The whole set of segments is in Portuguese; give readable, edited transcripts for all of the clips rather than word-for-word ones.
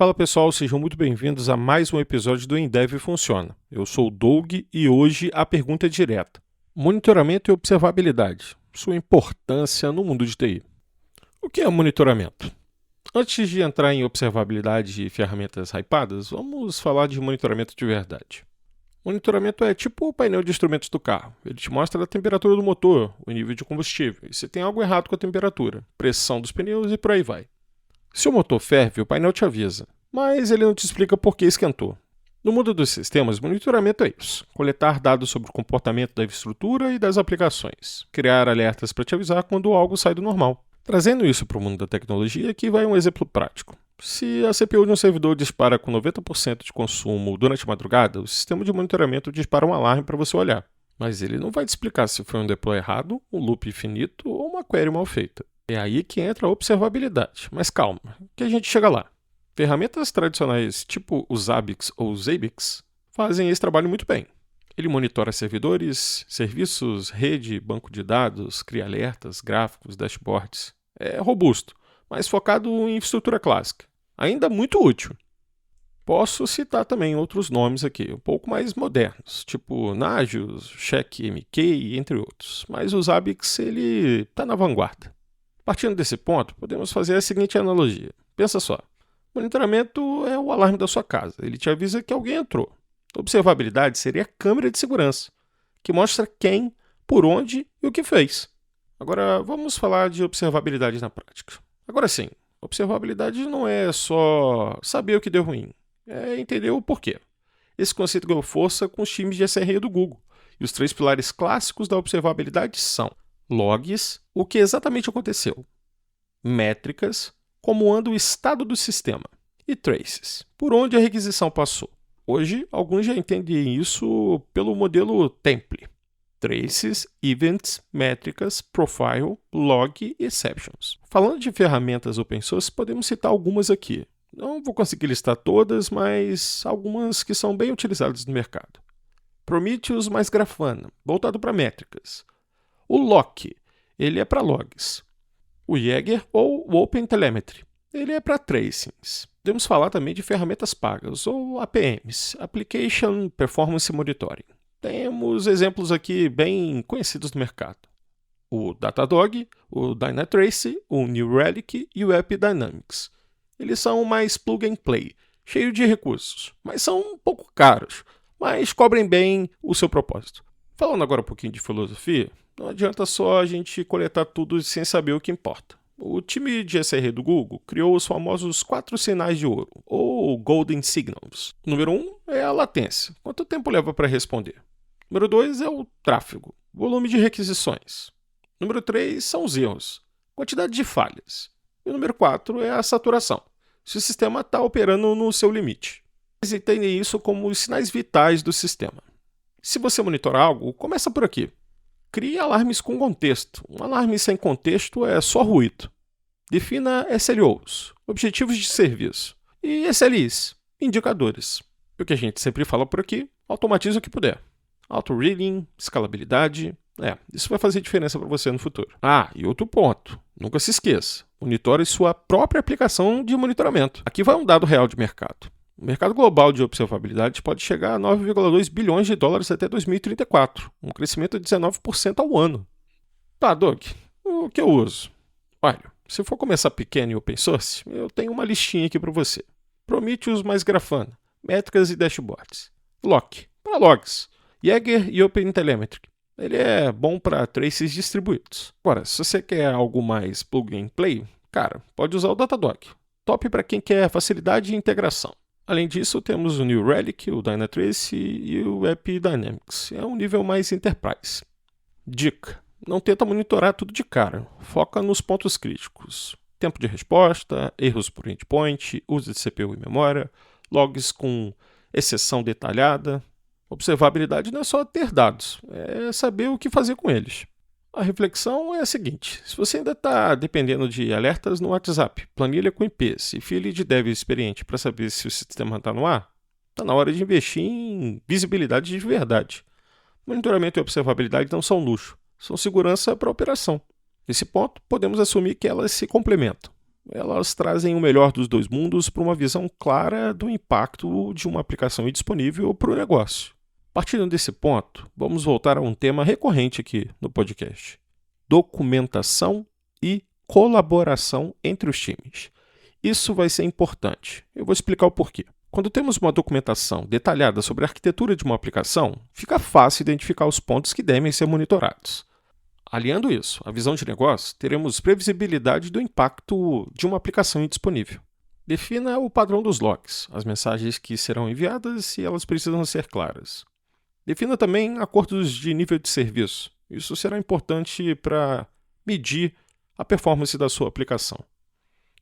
Fala pessoal, sejam muito bem-vindos a mais um episódio do Endev Funciona. Eu sou o Doug e hoje a pergunta é direta. Monitoramento e observabilidade, sua importância no mundo de TI. O que é monitoramento? Antes de entrar em observabilidade e ferramentas hypadas, vamos falar de monitoramento de verdade. Monitoramento é tipo o painel de instrumentos do carro. Ele te mostra a temperatura do motor, o nível de combustível, e se tem algo errado com a temperatura, pressão dos pneus e por aí vai. Se o motor ferve, o painel te avisa, mas ele não te explica por que esquentou. No mundo dos sistemas, monitoramento é isso: coletar dados sobre o comportamento da estrutura e das aplicações, criar alertas para te avisar quando algo sai do normal. Trazendo isso para o mundo da tecnologia, aqui vai um exemplo prático. Se a CPU de um servidor dispara com 90% de consumo durante a madrugada, o sistema de monitoramento dispara um alarme para você olhar. Mas ele não vai te explicar se foi um deploy errado, um loop infinito ou uma query mal feita. É aí que entra a observabilidade. Mas calma, que a gente chega lá. Ferramentas tradicionais tipo o Zabbix ou o Zabbix fazem esse trabalho muito bem. Ele monitora servidores, serviços, rede, banco de dados, cria alertas, gráficos, dashboards. É robusto, mas focado em infraestrutura clássica. Ainda muito útil. Posso citar também outros nomes aqui, um pouco mais modernos, tipo Nagios, CheckMK, entre outros. Mas o Zabbix ele está na vanguarda. Partindo desse ponto, podemos fazer a seguinte analogia. Pensa só. Monitoramento é o alarme da sua casa. Ele te avisa que alguém entrou. Observabilidade seria a câmera de segurança, que mostra quem, por onde e o que fez. Agora, vamos falar de observabilidade na prática. Agora sim, observabilidade não é só saber o que deu ruim, é entender o porquê. Esse conceito ganhou força com os times de SRE do Google. E os três pilares clássicos da observabilidade são logs, o que exatamente aconteceu, métricas, como anda o estado do sistema, e traces, por onde a requisição passou. Hoje, alguns já entendem isso pelo modelo template. Traces, events, métricas, profile, log e exceptions. Falando de ferramentas open source, podemos citar algumas aqui. Não vou conseguir listar todas, mas algumas que são bem utilizadas no mercado. Prometheus mais Grafana, voltado para métricas. O Loki, ele é para logs. O Jaeger ou o OpenTelemetry, ele é para tracings. Podemos falar também de ferramentas pagas, ou APMs, Application Performance Monitoring. Temos exemplos aqui bem conhecidos no mercado. O Datadog, o Dynatrace, o New Relic e o AppDynamics. Eles são mais plug and play, cheios de recursos, mas são um pouco caros, mas cobrem bem o seu propósito. Falando agora um pouquinho de filosofia, não adianta só a gente coletar tudo sem saber o que importa. O time de SRE do Google criou os famosos 4 sinais de ouro, ou Golden Signals. O número 1 é a latência, quanto tempo leva para responder. O número 2 é o tráfego, volume de requisições. O número 3 são os erros, quantidade de falhas. E o número 4 é a saturação, se o sistema está operando no seu limite. Eles entendem isso como os sinais vitais do sistema. Se você monitorar algo, começa por aqui. Crie alarmes com contexto. Um alarme sem contexto é só ruído. Defina SLOs, objetivos de serviço, e SLIs, indicadores. E o que a gente sempre fala por aqui, automatize o que puder. Auto-reading, escalabilidade, isso vai fazer diferença para você no futuro. E outro ponto, nunca se esqueça, monitore sua própria aplicação de monitoramento. Aqui vai um dado real de mercado. O mercado global de observabilidade pode chegar a 9,2 bilhões de dólares até 2034, um crescimento de 19% ao ano. Tá, Doug, o que eu uso? Olha, se for começar pequeno e open source, eu tenho uma listinha aqui para você. Prometheus mais Grafana, métricas e dashboards. Loki, para logs. Jaeger e OpenTelemetry. Ele é bom para traces distribuídos. Agora, se você quer algo mais plug and play, pode usar o Datadog. Top para quem quer facilidade e integração. Além disso, temos o New Relic, o Dynatrace e o AppDynamics. É um nível mais enterprise. Dica: não tenta monitorar tudo de cara. Foca nos pontos críticos. Tempo de resposta, erros por endpoint, uso de CPU e memória, logs com exceção detalhada. Observabilidade não é só ter dados, é saber o que fazer com eles. A reflexão é a seguinte: se você ainda está dependendo de alertas no WhatsApp, planilha com IPs e fila de dev experiente para saber se o sistema está no ar, está na hora de investir em visibilidade de verdade. Monitoramento e observabilidade não são luxo, são segurança para a operação. Nesse ponto, podemos assumir que elas se complementam. Elas trazem o melhor dos dois mundos para uma visão clara do impacto de uma aplicação indisponível para o negócio. Partindo desse ponto, vamos voltar a um tema recorrente aqui no podcast: documentação e colaboração entre os times. Isso vai ser importante. Eu vou explicar o porquê. Quando temos uma documentação detalhada sobre a arquitetura de uma aplicação, fica fácil identificar os pontos que devem ser monitorados. Aliando isso à visão de negócio, teremos previsibilidade do impacto de uma aplicação indisponível. Defina o padrão dos logs, as mensagens que serão enviadas e elas precisam ser claras. Defina também acordos de nível de serviço. Isso será importante para medir a performance da sua aplicação.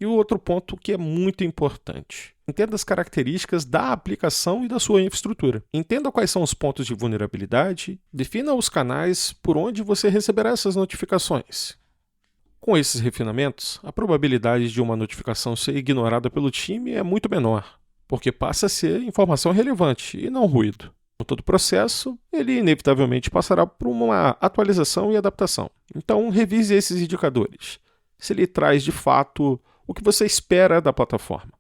E o outro ponto que é muito importante: entenda as características da aplicação e da sua infraestrutura. Entenda quais são os pontos de vulnerabilidade, defina os canais por onde você receberá essas notificações. Com esses refinamentos, a probabilidade de uma notificação ser ignorada pelo time é muito menor, porque passa a ser informação relevante e não ruído. Com todo o processo, ele inevitavelmente passará por uma atualização e adaptação. Então, revise esses indicadores, se ele traz de fato o que você espera da plataforma.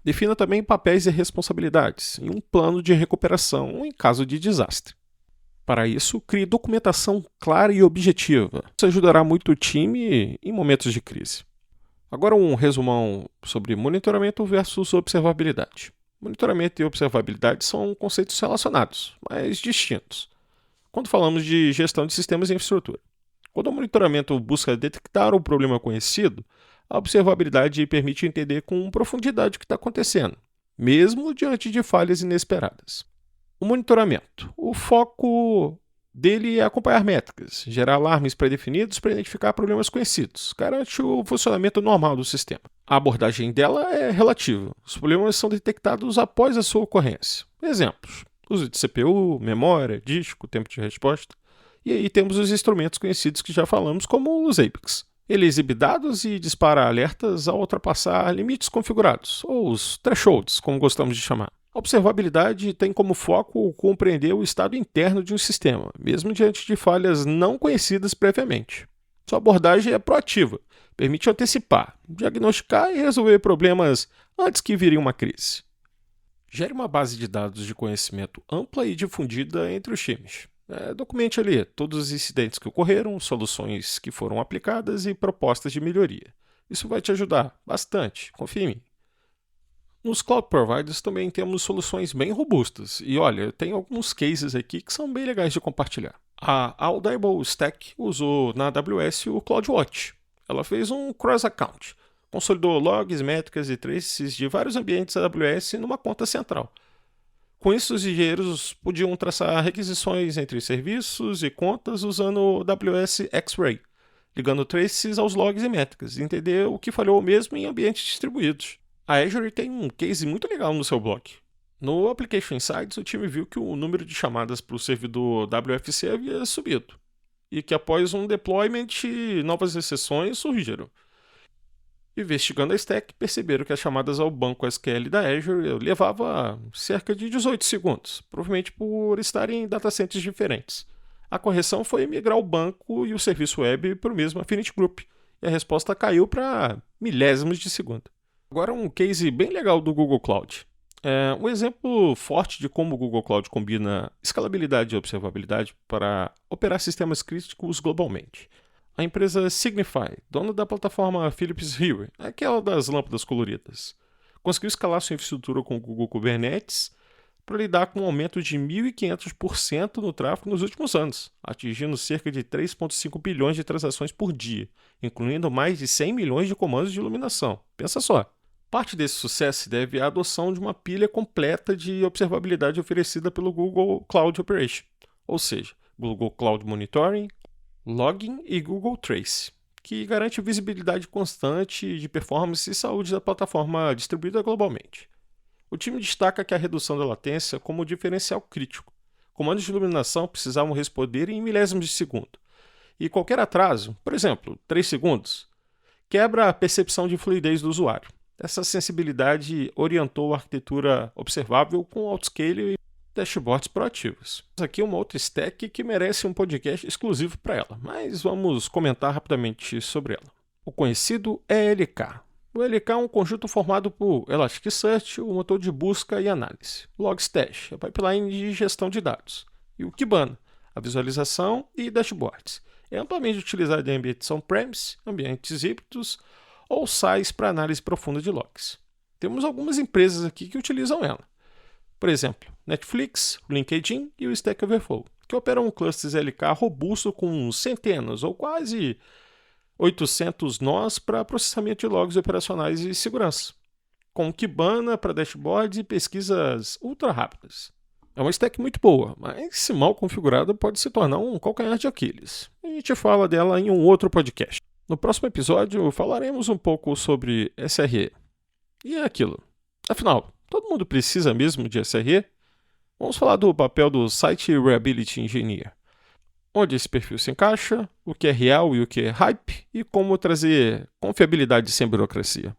Defina também papéis e responsabilidades e um plano de recuperação em caso de desastre. Para isso, crie documentação clara e objetiva. Isso ajudará muito o time em momentos de crise. Agora um resumão sobre monitoramento versus observabilidade. Monitoramento e observabilidade são conceitos relacionados, mas distintos, quando falamos de gestão de sistemas e infraestrutura. Quando o monitoramento busca detectar um problema conhecido, a observabilidade permite entender com profundidade o que está acontecendo, mesmo diante de falhas inesperadas. O monitoramento. O foco dele é acompanhar métricas, gerar alarmes pré-definidos para identificar problemas conhecidos, garante o funcionamento normal do sistema. A abordagem dela é relativa. Os problemas são detectados após a sua ocorrência. Exemplos: uso de CPU, memória, disco, tempo de resposta. E aí temos os instrumentos conhecidos que já falamos, como os APICs. Ele exibe dados e dispara alertas ao ultrapassar limites configurados, ou os thresholds, como gostamos de chamar. A observabilidade tem como foco compreender o estado interno de um sistema, mesmo diante de falhas não conhecidas previamente. Sua abordagem é proativa, permite antecipar, diagnosticar e resolver problemas antes que virem uma crise. Gere uma base de dados de conhecimento ampla e difundida entre os times. Documente ali todos os incidentes que ocorreram, soluções que foram aplicadas e propostas de melhoria. Isso vai te ajudar bastante, confia em mim. Nos Cloud Providers também temos soluções bem robustas. E olha, tem alguns cases aqui que são bem legais de compartilhar. A Audible Stack usou na AWS o CloudWatch. Ela fez um cross-account, consolidou logs, métricas e traces de vários ambientes AWS numa conta central. Com isso, os engenheiros podiam traçar requisições entre serviços e contas usando o AWS X-Ray, ligando traces aos logs e métricas, e entender o que falhou mesmo em ambientes distribuídos. A Azure tem um case muito legal no seu blog. No Application Insights, o time viu que o número de chamadas para o servidor WFC havia subido, e que após um deployment, novas exceções surgiram. Investigando a stack, perceberam que as chamadas ao banco SQL da Azure levavam cerca de 18 segundos, provavelmente por estarem em datacenters diferentes. A correção foi migrar o banco e o serviço web para o mesmo Affinity Group, e a resposta caiu para milésimos de segundo. Agora um case bem legal do Google Cloud. Um exemplo forte de como o Google Cloud combina escalabilidade e observabilidade para operar sistemas críticos globalmente. A empresa Signify, dona da plataforma Philips Hue, aquela das lâmpadas coloridas, conseguiu escalar sua infraestrutura com o Google Kubernetes para lidar com um aumento de 1.500% no tráfego nos últimos anos, atingindo cerca de 3,5 bilhões de transações por dia, incluindo mais de 100 milhões de comandos de iluminação. Pensa só! Parte desse sucesso se deve à adoção de uma pilha completa de observabilidade oferecida pelo Google Cloud Operation, ou seja, Google Cloud Monitoring, Logging e Google Trace, que garante visibilidade constante de performance e saúde da plataforma distribuída globalmente. O time destaca que a redução da latência como diferencial crítico. Comandos de iluminação precisavam responder em milésimos de segundo, e qualquer atraso, por exemplo, 3 segundos, quebra a percepção de fluidez do usuário. Essa sensibilidade orientou a arquitetura observável com autoscale e dashboards proativos. Aqui uma outra stack que merece um podcast exclusivo para ela, mas vamos comentar rapidamente sobre ela. O conhecido ELK. O LK é um conjunto formado por Elasticsearch, o motor de busca e análise, Logstash, a pipeline de gestão de dados, e o Kibana, a visualização e dashboards. É amplamente utilizado em ambientes on-premise, ambientes híbridos ou SaaS para análise profunda de logs. Temos algumas empresas aqui que utilizam ela. Por exemplo, Netflix, LinkedIn e o Stack Overflow, que operam clusters LK robusto com centenas ou quase 800 nós para processamento de logs operacionais e segurança, com Kibana para dashboards e pesquisas ultra rápidas. É uma stack muito boa, mas se mal configurada pode se tornar um calcanhar de Aquiles. A gente fala dela em um outro podcast. No próximo episódio falaremos um pouco sobre SRE. E é aquilo. Afinal, todo mundo precisa mesmo de SRE? Vamos falar do papel do Site Reliability Engineer. Onde esse perfil se encaixa, o que é real e o que é hype, e como trazer confiabilidade sem burocracia.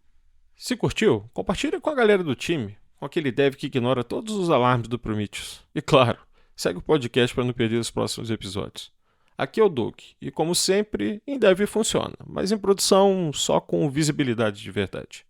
Se curtiu, compartilha com a galera do time, com aquele dev que ignora todos os alarmes do Prometheus. E claro, segue o podcast para não perder os próximos episódios. Aqui é o Doug, e como sempre, em dev funciona, mas em produção só com visibilidade de verdade.